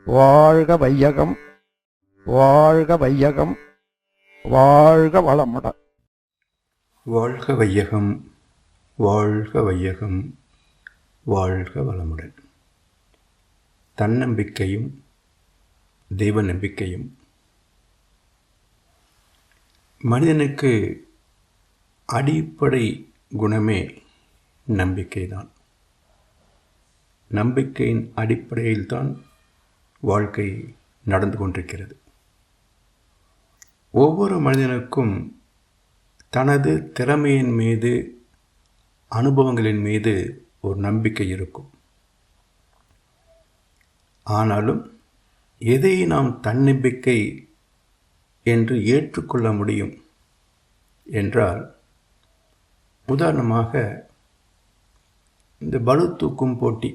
வாழ்க வையகம், வாழ்க வையகம், வாழ்க வளமுடன். வாழ்க வையகம், வாழ்க வையகம், வாழ்க வளமுடன். தன்னம்பிக்கையும் தெய்வ நம்பிக்கையும். மனிதனுக்கு அடிப்படை குணமே நம்பிக்கைதான். நம்பிக்கையின் அடிப்படையில்தான் வாழ்க்கை நடந்து கொண்டிருக்கிறது. ஒவ்வொரு மனிதனுக்கும் தனது திறமையின் மீது, அனுபவங்களின் மீது ஒரு நம்பிக்கை இருக்கும். ஆனாலும் எதை நாம் தன்னம்பிக்கை என்று ஏற்றுக்கொள்ள முடியும் என்றால், உதாரணமாக இந்த பளு தூக்கும் போட்டி,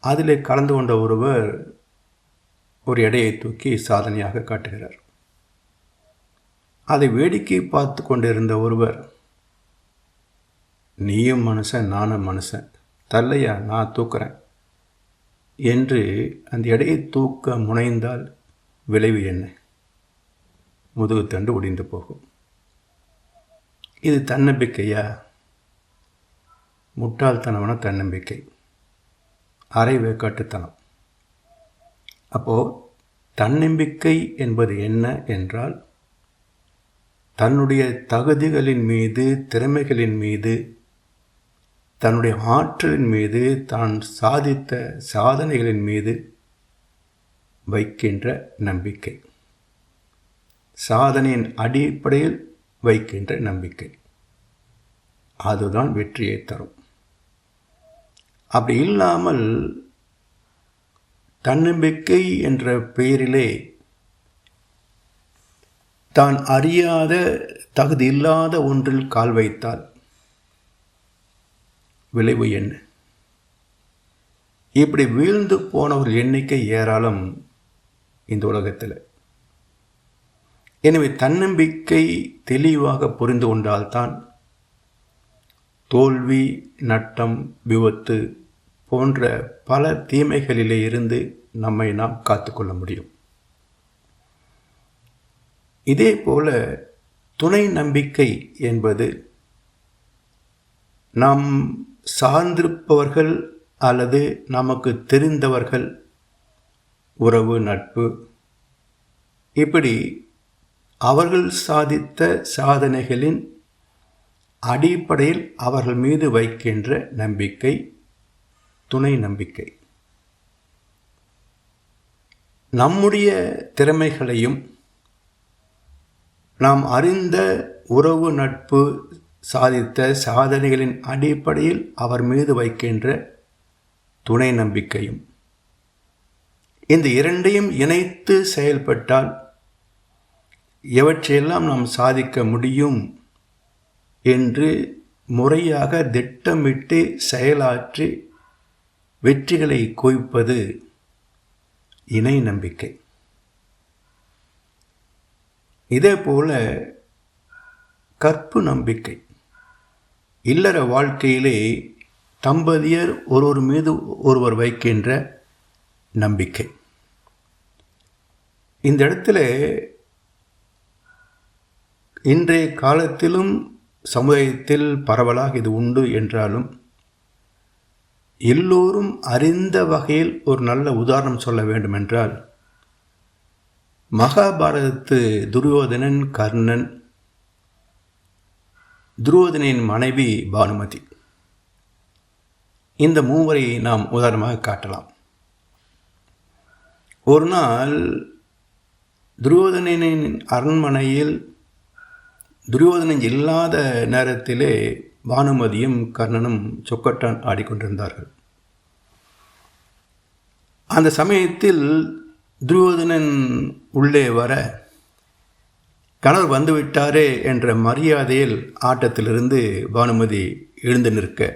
அதில் கலந்து கொண்ட ஒருவர் ஒரு எடையை தூக்கி சாதனையாக காட்டுகிறார். அதை வேடிக்கை பார்த்து கொண்டிருந்த ஒருவர், நீயும் மனுஷன் நானும் மனுஷன், தள்ளையா நான் தூக்குறேன் என்று அந்த எடையை தூக்க முனைந்தால் விளைவு என்ன? முதுகுத்தண்டு ஒடிந்து போகும். இது தன்னம்பிக்கையா? முட்டாள்தனமான தன்னம்பிக்கை, அரை வேக்காட்டுத்தனம். அப்போது தன்னம்பிக்கை என்பது என்ன என்றால், தன்னுடைய தகுதிகளின் மீது, திறமைகளின் மீது, தன்னுடைய ஆற்றலின் மீது, தான் சாதித்த சாதனைகளின் மீது வைக்கின்ற நம்பிக்கை, சாதனையின் அடிப்படையில் வைக்கின்ற நம்பிக்கை, அதுதான் வெற்றியை தரும். அப்படி இல்லாமல் தன்னம்பிக்கை என்ற பெயரிலே தான் அறியாத, தகுதி இல்லாத ஒன்றில் கால் வைத்தால் விளைவு என்ன? இப்படி வீழ்ந்து போனவர்கள் எண்ணிக்கை ஏராளம் இந்த உலகத்தில். எனவே தன்னம்பிக்கை தெளிவாக புரிந்து கொண்டால்தான் தோல்வி, நட்டம், விபத்து போன்ற பல தீமைகளிலே இருந்து நம்மை நாம் காத்துக்கொள்ள முடியும். இதே போல துணை நம்பிக்கை என்பது நாம் சார்ந்திருப்பவர்கள் அல்லது நமக்கு தெரிந்தவர்கள், உறவு, நட்பு, இப்படி அவர்கள் சாதித்த சாதனைகளின் அடிப்படையில் அவர்கள் மீது வைக்கின்ற நம்பிக்கை துணை நம்பிக்கை. நம்முடைய திறமைகளையும் நாம் அறிந்த உறவு, நட்பு, சாதித்த சாதனைகளின் அடிப்படையில் அவர் மீது வைக்கின்ற துணை நம்பிக்கையும், இந்த இரண்டையும் இணைத்து செயல்பட்டால் எவற்றையெல்லாம் நாம் சாதிக்க முடியும் என்று முறையாக திட்டமிட்டு செயலாற்றி வெற்றிகளை குவிப்பது இணை நம்பிக்கை. இதே போல கற்பு நம்பிக்கை. இல்லற வாழ்க்கையிலே தம்பதியர் ஒருவர் மீது ஒருவர் வைக்கின்ற நம்பிக்கை. இந்த இடத்துல இன்றைய காலத்திலும் சமுதாயத்தில் பரவலாக இது உண்டு என்றாலும், எல்லோரும் அறிந்த வகையில் ஒரு நல்ல உதாரணம் சொல்ல வேண்டுமென்றால், மகாபாரதத்து துரியோதனன், கர்ணன், துரியோதனின் மனைவி பானுமதி, இந்த மூவரை நாம் உதாரணமாக காட்டலாம். ஒரு நாள் துரியோதனின் அரண்மனையில் துரியோதனன் இல்லாத நேரத்திலே பானுமதியும் கர்ணனும் சொக்கட்டான் ஆடிக்கொண்டிருந்தார்கள். அந்த சமயத்தில் துரியோதனன் உள்ளே வர, கணவர் வந்துவிட்டாரே என்ற மரியாதையில் ஆட்டத்திலிருந்து பானுமதி எழுந்து நிற்க,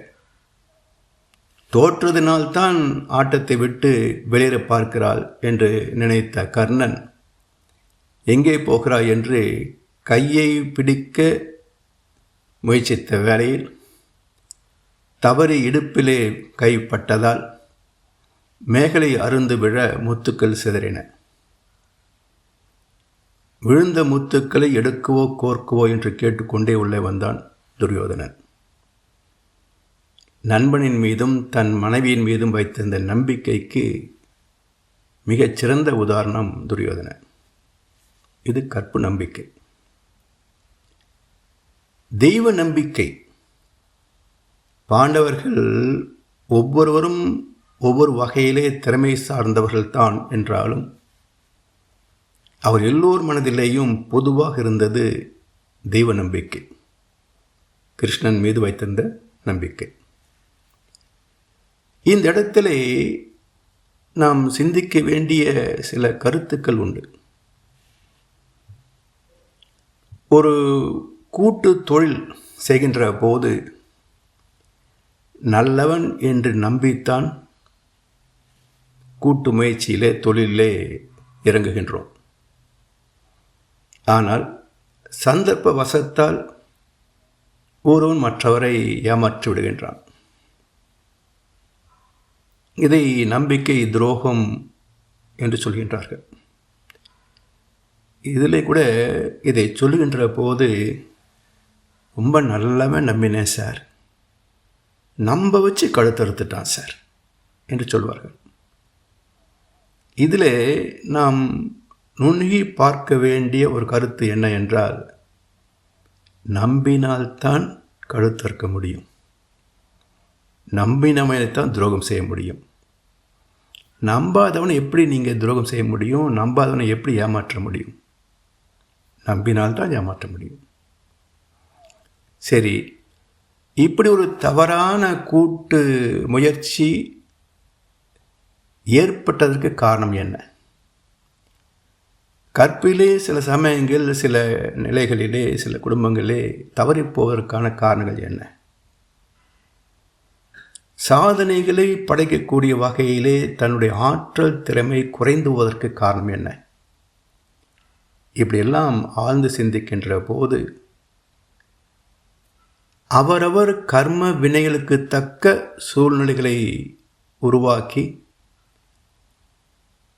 தோற்றதினால்தான் ஆட்டத்தை விட்டு வெளியேற பார்க்கிறாள் என்று நினைத்த கர்ணன், எங்கே போகிறாய் என்று கையை பிடிக்க முயற்சித்த வேளையில் தவறி இடுப்பிலே கைப்பட்டதால் மேகலை அருந்து விழ முத்துக்கள் சிதறின. விழுந்த முத்துக்களை எடுக்கவோ கோர்க்கவோ என்று கேட்டுக்கொண்டே உள்ளே வந்தான் துரியோதனன். நண்பனின் மீதும் தன் மனைவியின் மீதும் வைத்திருந்த நம்பிக்கைக்கு மிகச்சிறந்த உதாரணம் துரியோதனன். இது கற்பு நம்பிக்கை. தெய்வ நம்பிக்கை. பாண்டவர்கள் ஒவ்வொருவரும் ஒவ்வொரு வகையிலே திறமை சார்ந்தவர்கள்தான் என்றாலும் அவர் எல்லோர் மனதிலேயும் பொதுவாக இருந்தது தெய்வ நம்பிக்கை, கிருஷ்ணன் மீது வைத்திருந்த நம்பிக்கை. இந்த இடத்திலே நாம் சிந்திக்க வேண்டிய சில கருத்துக்கள் உண்டு. ஒரு கூட்டு தொழில் செய்கின்ற போது நல்லவன் என்று நம்பித்தான் கூட்டு முயற்சியிலே தொழிலே இறங்குகின்றோம். ஆனால் சந்தர்ப்ப வசத்தால் ஒருவன் மற்றவரை ஏமாற்றி விடுகின்றான். இதை நம்பிக்கை துரோகம் என்று சொல்கின்றார்கள். இதிலே கூட இதை சொல்லுகின்ற போது ரொம்ப நல்லவன் நம்பினேன் சார், நம்ப வச்சு கழுத்தறுத்துட்டான் சார் என்று சொல்வார்கள். இதில் நாம் நுணுகி பார்க்க வேண்டிய ஒரு கருத்து என்ன என்றால், நம்பினால்தான் கழுத்தறுக்க முடியும், நம்பினவனைத்தான் துரோகம் செய்ய முடியும். நம்பாதவனை எப்படி நீங்கள் துரோகம் செய்ய முடியும்? நம்பாதவனை எப்படி ஏமாற்ற முடியும்? நம்பினால்தான் ஏமாற்ற முடியும். சரி, இப்படி ஒரு தவறான கூட்டு முயற்சி ஏற்பட்டதற்கு காரணம் என்ன? கற்பிலே சில சமயங்கள், சில நிலைகளிலே, சில குடும்பங்களிலே தவறிப்போவதற்கான காரணங்கள் என்ன? சாதனைகளை படைக்கக்கூடிய வகையிலே தன்னுடைய ஆற்றல் திறமை குறைந்து போவதற்கு காரணம் என்ன? இப்படியெல்லாம் ஆழ்ந்து சிந்திக்கின்ற போது அவரவர் கர்ம வினைகளுக்கு தக்க சூழ்நிலைகளை உருவாக்கி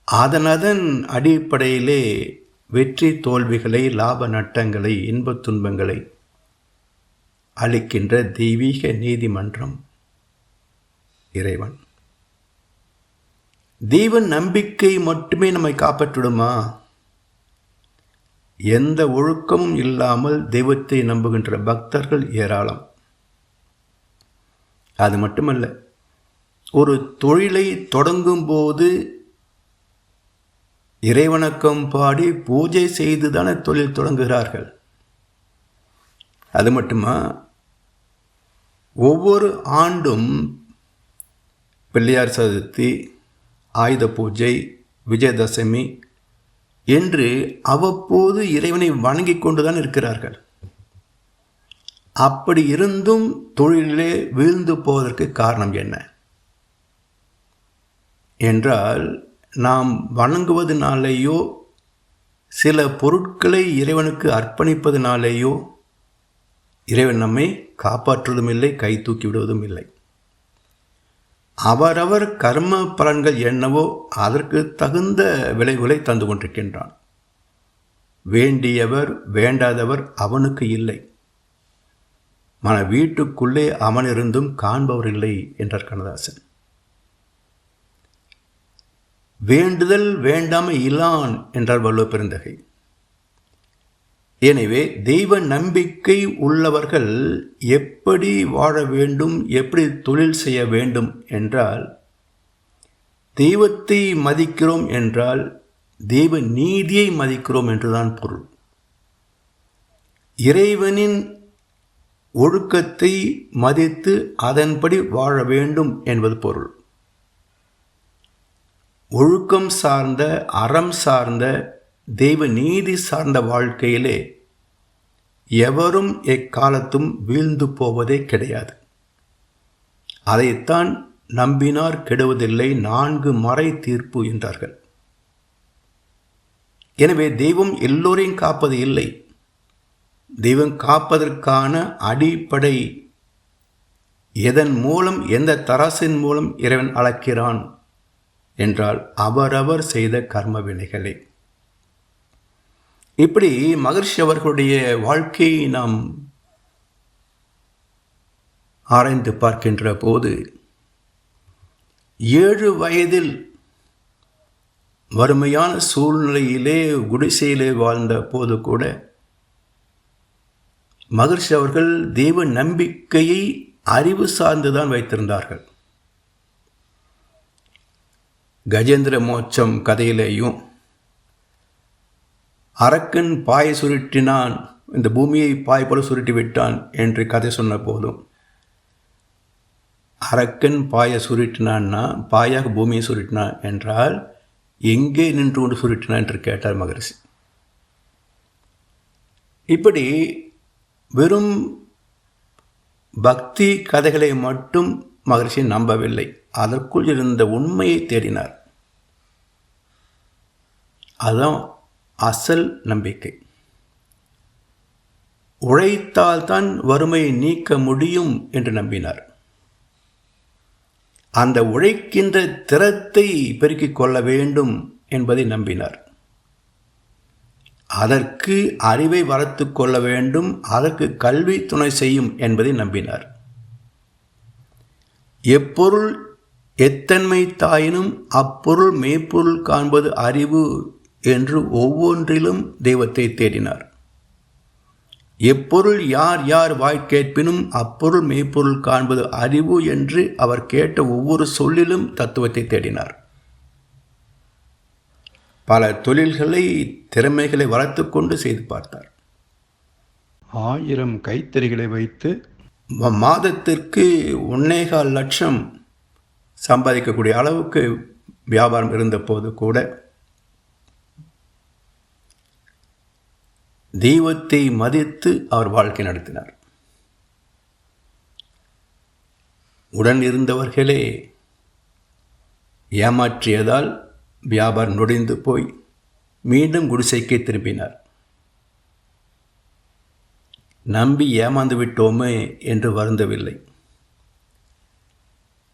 அதன் அடிப்படையிலே வெற்றி தோல்விகளை, லாப நட்டங்களை, இன்பத் துன்பங்களை அளிக்கின்ற தெய்வீக நீதிமன்றம் இறைவன். தெய்வ நம்பிக்கை மட்டுமே நம்மை காப்பாற்றிடுமா? எந்த ஒழுக்கமும் இல்லாமல் தெய்வத்தை நம்புகின்ற பக்தர்கள் ஏராளம். அது மட்டுமல்ல, ஒரு தொழிலை தொடங்கும் போது இறைவணக்கம் பாடி பூஜை செய்துதானே தொழில் தொடங்குகிறார்கள். அது மட்டுமா, ஒவ்வொரு ஆண்டும் பிள்ளையார் சதுர்த்தி, ஆயுத பூஜை, விஜயதசமி என்று அவ்வப்போது இறைவனை வணங்கி கொண்டுதான் இருக்கிறார்கள். அப்படி இருந்தும் தொழிலே வீழ்ந்து போவதற்கு காரணம் என்ன என்றால், நாம் வணங்குவதனாலேயோ சில பொருட்களை இறைவனுக்கு அர்ப்பணிப்பதனாலேயோ இறைவன் நம்மை காப்பாற்றுவதும் இல்லை, கை தூக்கி விடுவதும் இல்லை. அவரவர் கர்ம பலன்கள் என்னவோ அதற்கு தகுந்த விளைவுகளை தந்து கொண்டிருக்கின்றான். வேண்டியவர் வேண்டாதவர் அவனுக்கு இல்லை. மன வீட்டுக்குள்ளே அவனிருந்தும் காண்பவர் இல்லை என்றார் கண்ணதாசன். வேண்டுதல் வேண்டாமை இலான் என்றார் வள்ளுவ பெருந்தகை. எனவே தெய்வ நம்பிக்கை உள்ளவர்கள் எப்படி வாழ வேண்டும், எப்படி தொழில் செய்ய வேண்டும் என்றால், தெய்வத்தை மதிக்கிறோம் என்றால் தெய்வ நீதியை மதிக்கிறோம் என்றுதான் பொருள். இறைவனின் ஒழுக்கத்தை மதித்து அதன்படி வாழ வேண்டும் என்பது பொருள். ஒழுக்கம் சார்ந்த, அறம் சார்ந்த, தெய்வ நீதி சார்ந்த வாழ்க்கையிலே எவரும் எக்காலத்தும் வீழ்ந்து போவதே கிடையாது. அதைத்தான் நம்பினார் கெடுவதில்லை, 4 மறை தீர்ப்பு என்றார்கள். எனவே தெய்வம் எல்லோரையும் காப்பது இல்லை. தெய்வம் காப்பதற்கான அடிப்படை எதன் மூலம், எந்த தராசின் மூலம் இறைவன் அளக்கிறான் என்றால் அவரவர் செய்த கர்ம வினைகளே. இப்படி மகர்ஷி அவர்களுடைய வாழ்க்கையை நாம் ஆராய்ந்து பார்க்கின்ற போது 7 வயதில் வறுமையான சூழ்நிலையிலே குடிசையிலே வாழ்ந்த போது கூட மகர்ஷி அவர்கள் தெய்வ நம்பிக்கையை அறிவு சார்ந்துதான் வைத்திருந்தார்கள். கஜேந்திர மோட்சம் கதையிலேயும் அரக்கன் பாயை சுருட்டினான், இந்த பூமியை பாய் போல சுருட்டி விட்டான் என்று கதை சொன்ன போதும் அரக்கன் பாயை சுருட்டினான்னா பாயாக பூமியை சுருட்டினான் என்றால் எங்கே நின்று கொண்டு சுருட்டினான் என்று கேட்டார் மகரிஷி. இப்படி வெறும் பக்தி கதைகளை மட்டும் மகரிஷி நம்பவில்லை, அதற்குள் இருந்த உண்மையை தேடினார். அதுதான் அசல் நம்பிக்கை. உழைத்தால்தான் வறுமையை நீக்க முடியும் என்று நம்பினார். அந்த உழைக்கின்ற திறத்தை பெருக்கிக் கொள்ள வேண்டும் என்பதை நம்பினார். அதற்கு அறிவை வளர்த்து கொள்ள வேண்டும், அதற்கு கல்வி துணை செய்யும் என்பதை நம்பினார். எப்பொருள் எத்தன்மை தாயினும் அப்பொருள் மெய்ப்பொருள் காண்பது அறிவு என்று ஒவ்வொன்றிலும் தெய்வத்தை தேடினார். எப்பொருள் யார் யார் வாய் கேட்பினும் அப்பொருள் மெய்ப்பொருள் காண்பது அறிவு என்று அவர் கேட்ட ஒவ்வொரு சொல்லிலும் தத்துவத்தை தேடினார். பல தொழில்களை திறமைகளை வளர்த்து கொண்டு செய்து பார்த்தார். 1000 கைத்தறிகளை வைத்து மாதத்திற்கு 1.25 லட்சம் சம்பாதிக்கக்கூடிய அளவுக்கு வியாபாரம் இருந்தபோது கூட தெய்வத்தை மதித்து அவர் வாழ்க்கை நடத்தினார். உடன் இருந்தவர்களே ஏமாற்றியதால் வியாபாரம் நொடிந்து போய் மீண்டும் குடிசைக்கு திரும்பினார். நம்பி ஏமாந்து விட்டோமே என்று வருந்தவில்லை.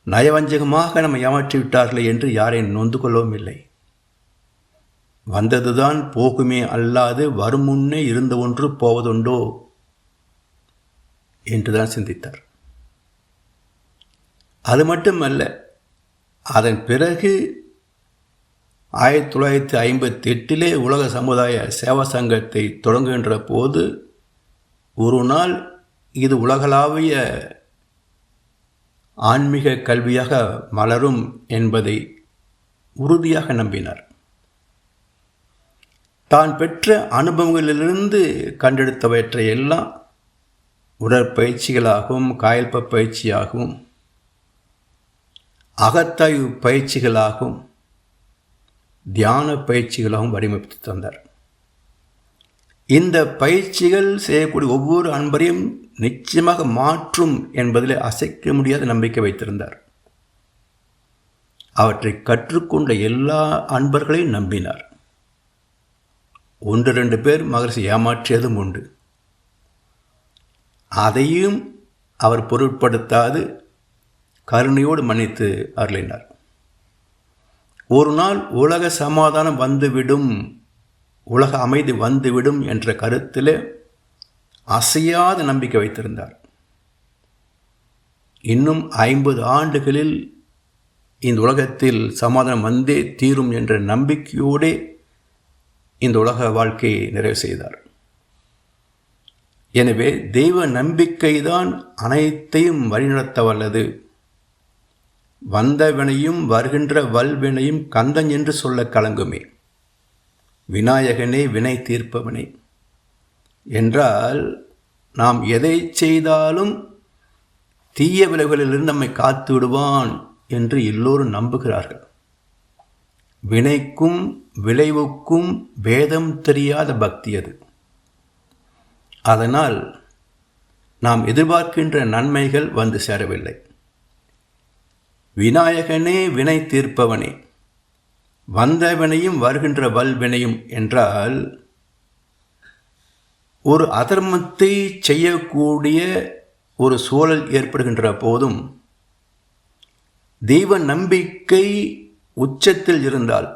நயவஞ்சகமாக நம்ம ஏமாற்றி விட்டார்களே என்று யாரையும் நொந்து கொள்ளவும் இல்லை. வந்ததுதான் போகுமே அல்லாது வரும் முன்னே இருந்த ஒன்று போவதுண்டோ என்றுதான் சிந்தித்தார். அது மட்டுமல்ல, அதன் பிறகு 1958 உலக சமுதாய சேவா சங்கத்தை தொடங்குகின்ற போது ஒரு நாள் இது உலகளாவிய ஆன்மீக கல்வியாக மலரும் என்பதை உறுதியாக நம்பினார். தான் பெற்ற அனுபவங்களிலிருந்து கண்டெடுத்தவற்றை எல்லாம் உடற்பயிற்சிகளாகவும் காயல்ப பயிற்சியாகவும் அகத்தாய்வு பயிற்சிகளாகவும் தியான பயிற்சிகளாகவும் வடிவமைத்து தந்தார். இந்த பயிற்சிகள் செய்யக்கூடிய ஒவ்வொரு அன்பரையும் நிச்சயமாக மாற்றும் என்பதில் அசைக்க முடியாத நம்பிக்கை வைத்திருந்தார். அவற்றை கற்றுக்கொண்ட எல்லா அன்பர்களையும் நம்பினார். 1-2 பேர் மகரிஷி ஏமாற்றியதும் உண்டு. அதையும் அவர் பொருட்படுத்தாது கருணையோடு மன்னித்து அருளினார். ஒரு நாள் உலக சமாதானம் வந்துவிடும், உலக அமைதி வந்துவிடும் என்ற கருத்தில் அசையாத நம்பிக்கை வைத்திருந்தார். இன்னும் 50 ஆண்டுகளில் இந்த உலகத்தில் சமாதானம் வந்தே தீரும் என்ற நம்பிக்கையோடே இந்த உலக வாழ்க்கையை நிறைவு செய்தார். எனவே தெய்வ நம்பிக்கைதான் அனைத்தையும் வழிநடத்த வல்லது. வந்த வினையும் வருகின்ற வல்வினையும் கந்தன் என்று சொல்ல கலங்குமே. விநாயகனே வினை தீர்ப்பவனே என்றால் நாம் எதை செய்தாலும் தீய விளைவுகளிலிருந்து நம்மை காத்து விடுவான் என்று எல்லோரும் நம்புகிறார்கள். வினைக்கும் விளைவுக்கும் பேதம் தெரியாத பக்தி அது. அதனால் நாம் எதிர்பார்க்கின்ற நன்மைகள் வந்து சேரவில்லை. விநாயகனே வினை தீர்ப்பவனே, வந்த வினையும் வருகின்ற வல்வினையும் என்றால் ஒரு அதர்மத்தை செய்யக்கூடிய ஒரு சூழல் ஏற்படுகின்ற போதும் தெய்வ நம்பிக்கை உச்சத்தில் இருந்தால்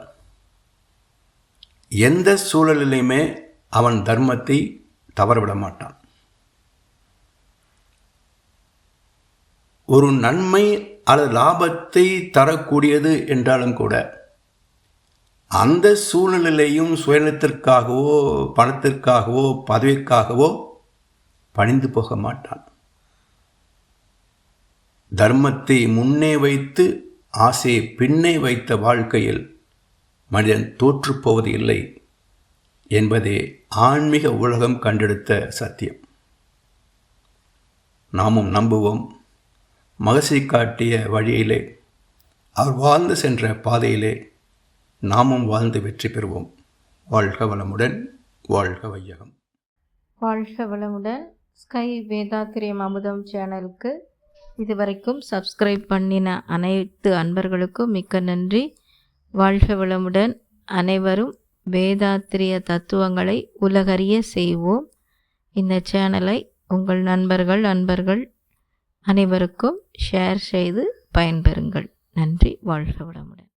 எந்த சூழலிலுமே அவன் தர்மத்தை தவறவிட மாட்டான். ஒரு நன்மை அல்லது லாபத்தை தரக்கூடியது என்றாலும் கூட அந்த சூழ்நிலையும் சுயநலத்திற்காகவோ பணத்திற்காகவோ பதவிக்காகவோ பணிந்து போக மாட்டான். தர்மத்தை முன்னே வைத்து ஆசையை பின்னே வைத்த வாழ்க்கையில் மனிதன் தோற்றுப்போவது இல்லை என்பதே ஆன்மீக உலகம் கண்டெடுத்த சத்தியம். நாமும் நம்புவோம். மகர்ஷி காட்டிய வழியிலே, அவர் வாழ்ந்து சென்ற பாதையிலே நாமும் வாழ்ந்து வெற்றி பெறுவோம். வாழ்க வளமுடன், வாழ்க வையகம். வாழ்க வளமுடன். ஸ்கை வேதாத்திரியம் அமுதம் சேனலுக்கு இதுவரைக்கும் சப்ஸ்கிரைப் பண்ணின அனைத்து அன்பர்களுக்கும் மிக்க நன்றி. வாழ்க வளமுடன். அனைவரும் வேதாத்திரிய தத்துவங்களை உலகறிய செய்வோம். இந்த சேனலை உங்கள் அன்பர்கள் அனைவருக்கும் ஷேர் செய்து பயன்பெறுங்கள். நன்றி. வாழ்க வளமுடன்.